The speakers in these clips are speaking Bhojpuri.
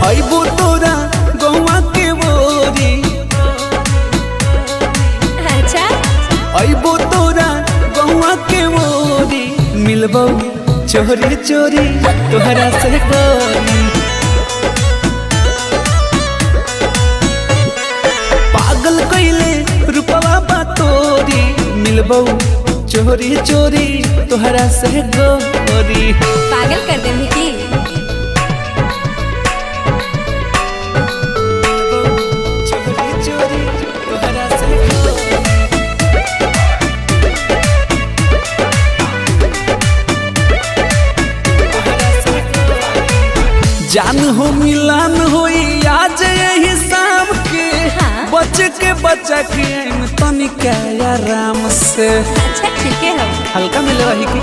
अइबो तोरा गौवा के बोरी। अच्छा अइबो तोरा गौवा के बोरी। मिलबो चोरी चोरी तोहरा से गोरी। पागल कइले रूपवा बा तोरी। मिलबो चोरी चोरी तोहरा से गोरी। पागल कर दे की चोरी चोरी तोहरा से गोरी। तोहरा से गोरी। जान हो मिलन होई आज यही शाम के। हाँ। बच के बचा के आइम तनिक आराम से। अच्छा ठीक है हम हल्का मिले रही की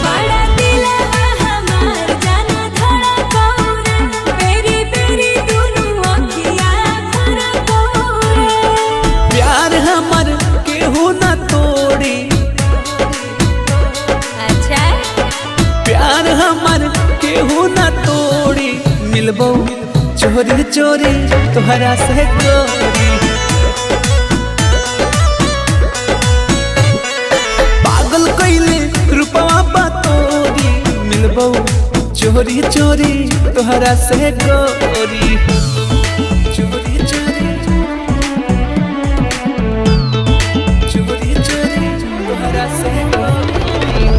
बड़ा दिलवा हमार जाना धड़ा कौरे बेरी बेरी दुनु अखिया भरा कौरे। प्यार हमर केहू न तोड़ी। अच्छा प्यार हमर केहू न तोड़ी। मिलबो चोरी चोरी तोहरा से गोरी। पागल कइले रूपवा बा तोरी। मिलबो चोरी चोरी तोहरा से गोरी। चोरी चोरी चोरी चोरी तोहरा से गोरी।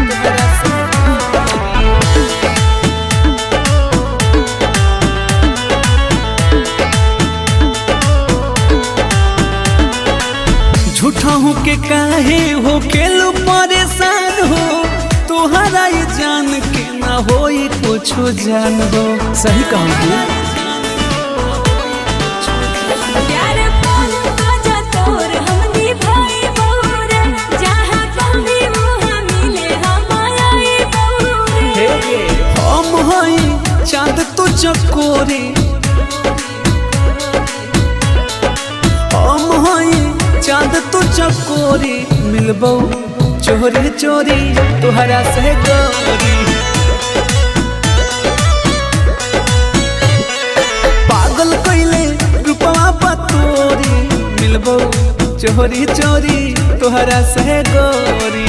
तोहरा से झूठा हूँ के काहे हो खेलू परेशान हो। तोहरा ये जान के ना होई कुछो जान हो। सही कहूँ प्यार पाल बाजा तोर हमनी भाई बहुरे जहाँ कभी वहाँ मिले हम आई बहुरे। हम हई चांद तो चकोरी। हम हई चांद तो चकोरी। मिलबो चोरी चोरी तोहरा से गोरी। पागल कइले रूपवा बा तोरी। मिलबो चोरी चोरी तोहरा से गोरी।